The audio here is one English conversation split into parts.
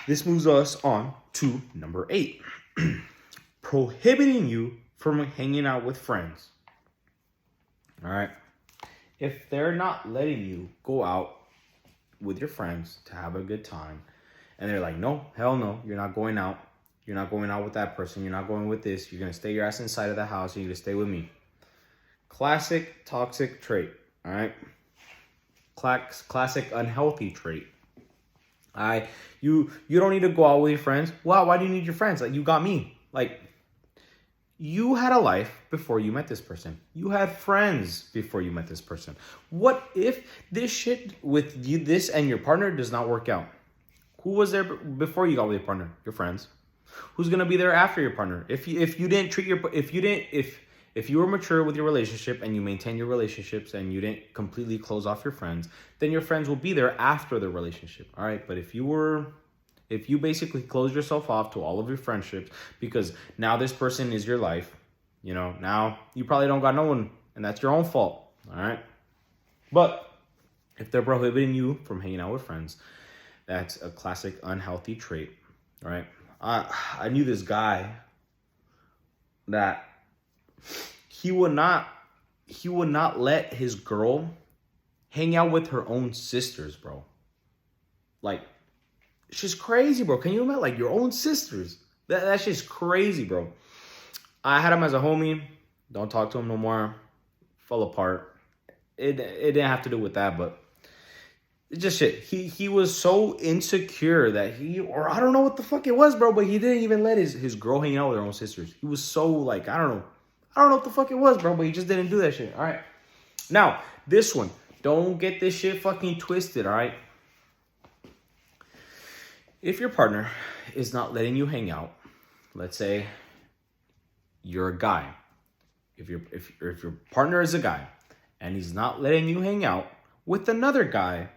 This moves us on to number 8. Prohibiting you from hanging out with friends. All right. If they're not letting you go out with your friends to have a good time, and they're like, no, hell no, you're not going out. You're not going out with that person. You're not going with this. You're going to stay your ass inside of the house. You're going to stay with me. Classic toxic trait. All right. Classic unhealthy trait. You don't need to go out with your friends. Wow, why do you need your friends? Like, you got me. Like, you had a life before you met this person. You had friends before you met this person. What if this shit with you, this and your partner does not work out? Who was there before you got with your partner? Your friends. Who's gonna be there after your partner? If you were mature with your relationship and you maintain your relationships and you didn't completely close off your friends, then your friends will be there after the relationship. All right. But if you basically close yourself off to all of your friendships because now this person is your life, now you probably don't got no one, and that's your own fault. All right. But if they're prohibiting you from hanging out with friends, that's a classic unhealthy trait. All right. I knew this guy that he would not let his girl hang out with her own sisters, bro. Like, it's just crazy, bro. Can you imagine, like, your own sisters? That's just crazy, bro. I had him as a homie. Don't talk to him no more. Fell apart. It didn't have to do with that, but it's just shit. He was so insecure that or I don't know what the fuck it was, bro, but he didn't even let his girl hang out with her own sisters. He was so, like, I don't know what the fuck it was, bro, but he just didn't do that shit. All right. Now, this one. Don't get this shit fucking twisted, all right? If your partner is not letting you hang out, let's say you're a guy. If your partner is a guy and he's not letting you hang out with another guy,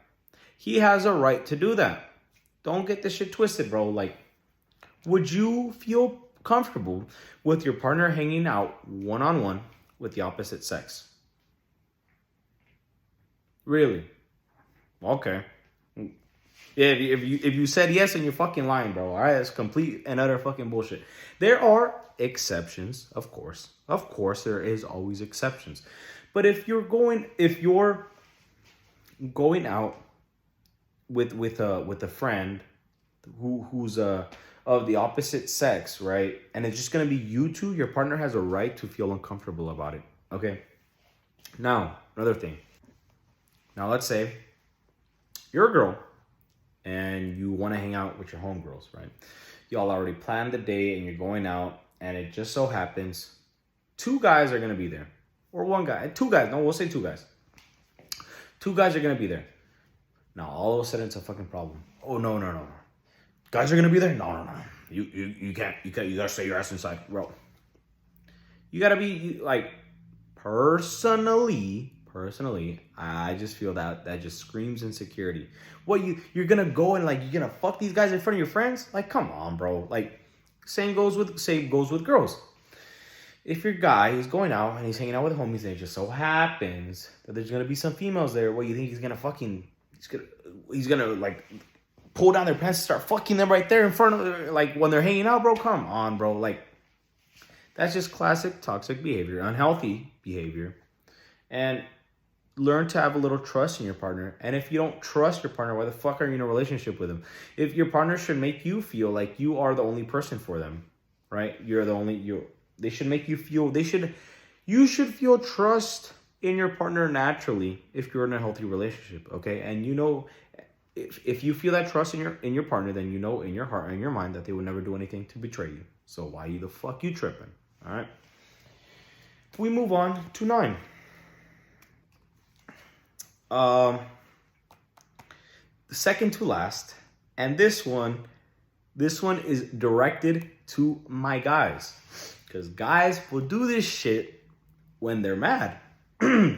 he has a right to do that. Don't get this shit twisted, bro. Like, would you feel comfortable with your partner hanging out one-on-one with the opposite sex? Really? Okay. Yeah, if you said yes, and you're fucking lying, bro. All right, that's complete and utter fucking bullshit. There are exceptions, of course. Of course, there is always exceptions. But if you're going out with a friend who's of the opposite sex, right? And it's just gonna be you two, your partner has a right to feel uncomfortable about it. Okay. Now, another thing. Now, let's say you're a girl and you want to hang out with your homegirls, right? Y'all already planned the day and you're going out, and it just so happens 2 guys are going to be there. Or 1 guy. 2 guys. No, we'll say 2 guys. 2 guys are going to be there. Now, all of a sudden, it's a fucking problem. Oh, no. Guys are going to be there? No. You can't. You got to stay your ass inside. Bro. You got to be, like, personally, I just feel that just screams insecurity. What, you're gonna go and, like, you're gonna fuck these guys in front of your friends? Like, come on, bro. Like, same goes with girls. If your guy is going out and he's hanging out with homies, and it just so happens that there's gonna be some females there, what, you think he's gonna like pull down their pants and start fucking them right there in front of, like, when they're hanging out, bro? Come on, bro. Like, that's just classic toxic behavior, unhealthy behavior. And learn to have a little trust in your partner. And if you don't trust your partner, why the fuck are you in a relationship with them? If your partner should make you feel like you are the only person for them, right? They should make you feel, you should feel trust in your partner naturally if you're in a healthy relationship, okay? And if you feel that trust in your partner, then you know in your heart and your mind that they would never do anything to betray you. So why the fuck you tripping, all right? We move on to 9. Second to last, and this one is directed to my guys, because guys will do this shit when they're mad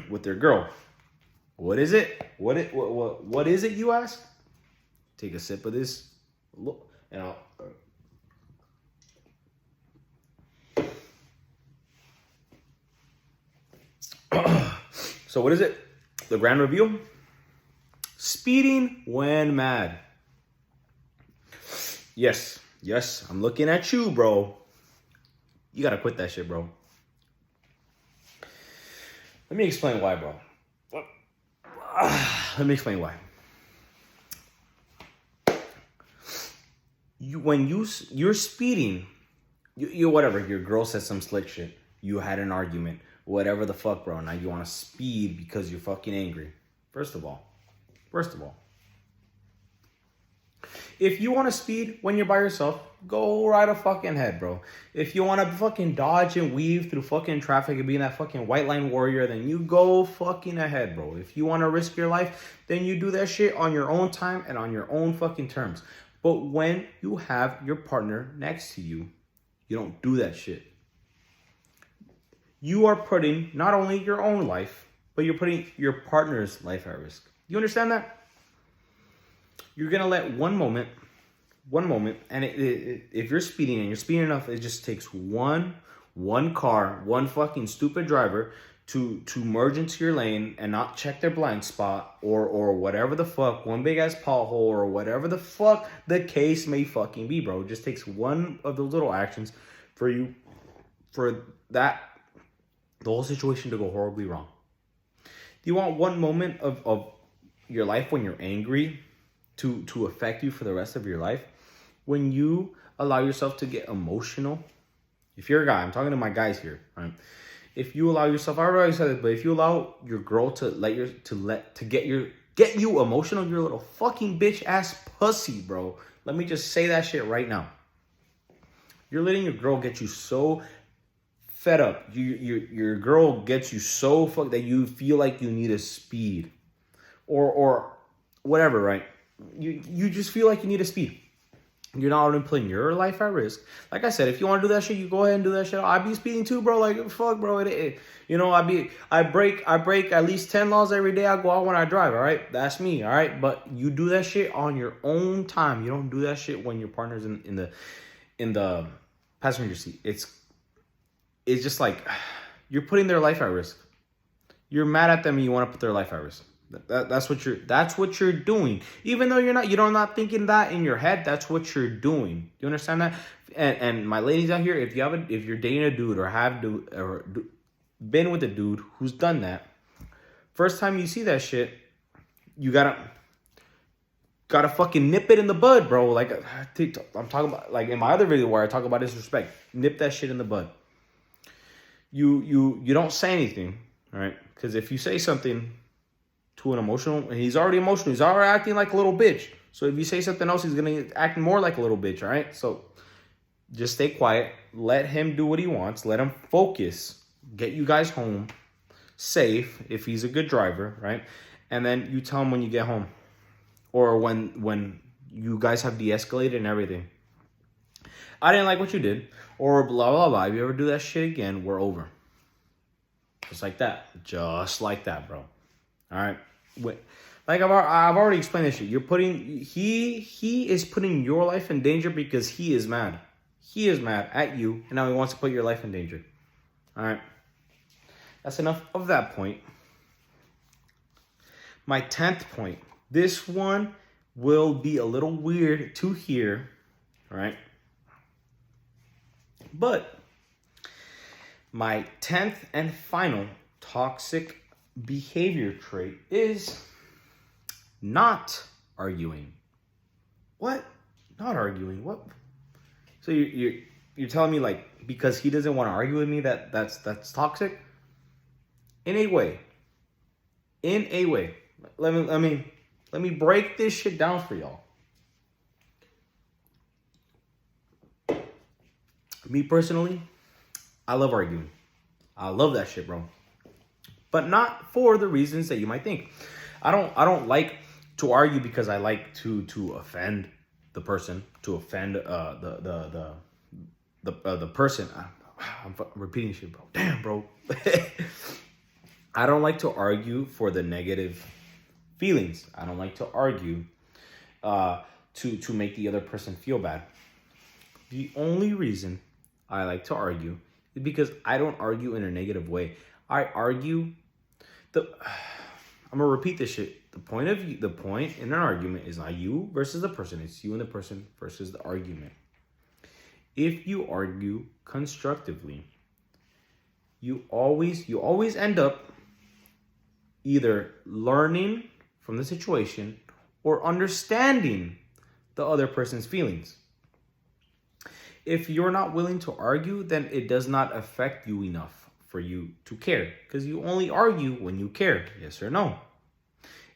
with their girl. What is it? What is it, you ask? Take a sip of this, look, and I'll. So what is it? The grand reveal? Speeding when mad. Yes, yes, I'm looking at you, bro. You gotta quit that shit, bro. Let me explain why, bro. Let me explain why. You're speeding, you whatever. Your girl said some slick shit. You had an argument, whatever the fuck, bro. Now you want to speed because you're fucking angry. First of all, if you want to speed when you're by yourself, go right a fucking head, bro. If you want to fucking dodge and weave through fucking traffic and be that fucking white line warrior, then you go fucking ahead, bro. If you want to risk your life, then you do that shit on your own time and on your own fucking terms. But when you have your partner next to you, you don't do that shit. You are putting not only your own life, but you're putting your partner's life at risk. You understand that? You're gonna let one moment, and if you're speeding and you're speeding enough, it just takes one car, one fucking stupid driver to merge into your lane and not check their blind spot or whatever the fuck, one big ass pothole or whatever the fuck the case may fucking be, bro. It just takes one of those little actions for the whole situation to go horribly wrong. Do you want one moment of your life when you're angry to affect you for the rest of your life? When you allow yourself to get emotional, if you're a guy, I'm talking to my guys here, right? If you allow yourself, I already said it, but if you allow your girl to get you emotional, you're a little fucking bitch ass pussy, bro. Let me just say that shit right now. You're letting your girl get you so fed up. Your girl gets you so fucked that you feel like you need a speed, or whatever, right? You just feel like you need a speed. You're not only putting your life at risk. Like I said, if you want to do that shit, you go ahead and do that shit. I be speeding too, bro. Like, fuck, bro. I break at least 10 laws every day I go out when I drive, all right? That's me, all right? But you do that shit on your own time. You don't do that shit when your partner's in the passenger seat. It's just like you're putting their life at risk. You're mad at them and you want to put their life at risk. That's what you're doing. Even though you're not thinking that in your head, that's what you're doing. You understand that? And my ladies out here, if you're dating a dude or been with a dude who's done that, first time you see that shit, you gotta fucking nip it in the bud, bro. Like I'm talking about, like in my other video where I talk about disrespect, nip that shit in the bud. You don't say anything, all right? Because if you say something to an emotional, and he's already emotional, he's already acting like a little bitch. So if you say something else, he's gonna act more like a little bitch, all right? So just stay quiet, let him do what he wants, let him focus, get you guys home safe if he's a good driver, right? And then you tell him when you get home, or when you guys have de-escalated and everything. I didn't like what you did, or blah blah blah. If you ever do that shit again, we're over. Just like that, bro. All right. Like I've already explained this shit. He is putting your life in danger because he is mad. He is mad at you, and now he wants to put your life in danger. All right. That's enough of that point. My 10th point. This one will be a little weird to hear, all right? But my 10th and final toxic behavior trait is not arguing. What? Not arguing? What? So you're telling me, like, because he doesn't want to argue with me that's toxic? In a way. Let me break this shit down for y'all. Me personally, I love arguing. I love that shit, bro. But not for the reasons that you might think. I don't like to argue because I like to offend the person, to offend the person. I'm repeating shit, bro. Damn, bro. I don't like to argue for the negative feelings. I don't like to argue to make the other person feel bad. The only reason I like to argue is because I don't argue in a negative way. I argue I'm gonna repeat this shit. The point in an argument is not you versus the person. It's you and the person versus the argument. If you argue constructively, you always end up either learning from the situation or understanding the other person's feelings. If you're not willing to argue, then it does not affect you enough for you to care, because you only argue when you care, yes or no.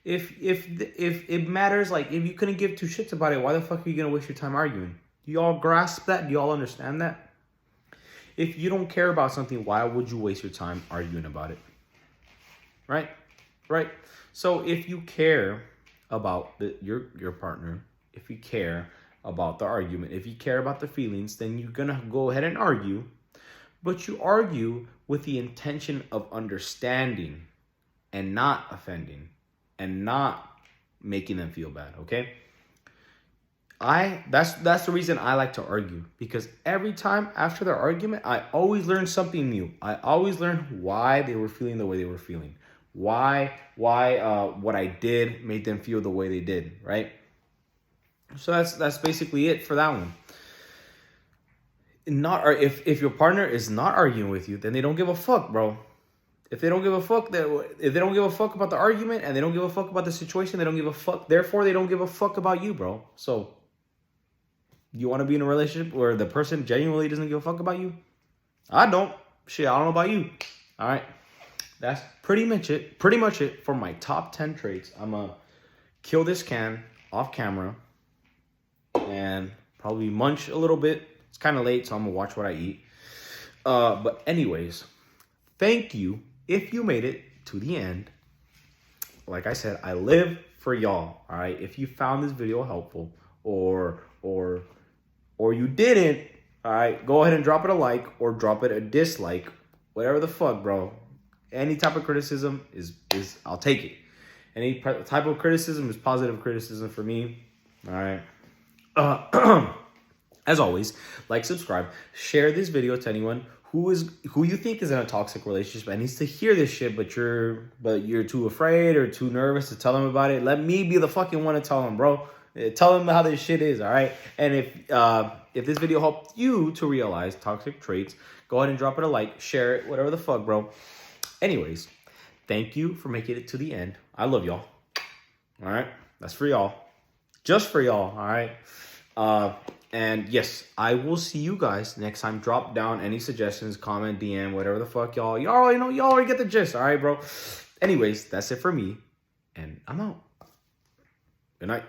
If it matters, like if you couldn't give two shits about it, why the fuck are you gonna waste your time arguing? Do you all grasp that? Do you all understand that? If you don't care about something, why would you waste your time arguing about it? Right? So if you care about your partner, if you care about the argument, if you care about the feelings, then you're gonna go ahead and argue, but you argue with the intention of understanding and not offending and not making them feel bad. Okay? That's the reason I like to argue, because every time after their argument, I always learn something new. I always learn why they were feeling the way they were feeling. Why what I did made them feel the way they did, right? So that's basically it for that one. If your partner is not arguing with you, then they don't give a fuck, bro. If they don't give a fuck about the argument and they don't give a fuck about the situation, they don't give a fuck. Therefore, they don't give a fuck about you, bro. So you want to be in a relationship where the person genuinely doesn't give a fuck about you? I don't. Shit, I don't know about you. All right. That's pretty much it for my top 10 traits. I'm going to kill this can off camera and probably munch a little bit. It's kind of late, so I'm going to watch what I eat. But anyways, thank you if you made it to the end. Like I said, I live for y'all, all right? If you found this video helpful or you didn't, all right, go ahead and drop it a like or drop it a dislike. Whatever the fuck, bro. Any type of criticism is I'll take it. Any type of criticism is positive criticism for me. All right. As always, like, subscribe, share this video to anyone who you think is in a toxic relationship and needs to hear this shit, but you're too afraid or too nervous to tell them about it. Let me be the fucking one to tell them, bro. Tell them how this shit is, all right? And if this video helped you to realize toxic traits, go ahead and drop it a like, share it, whatever the fuck, bro. Anyways, thank you for making it to the end. I love y'all. All right? That's for y'all. Just for y'all, all right? And yes, I will see you guys next time. Drop down any suggestions, comment, DM, whatever the fuck, y'all. Y'all already know. Y'all already get the gist, all right, bro? Anyways, that's it for me, and I'm out. Good night.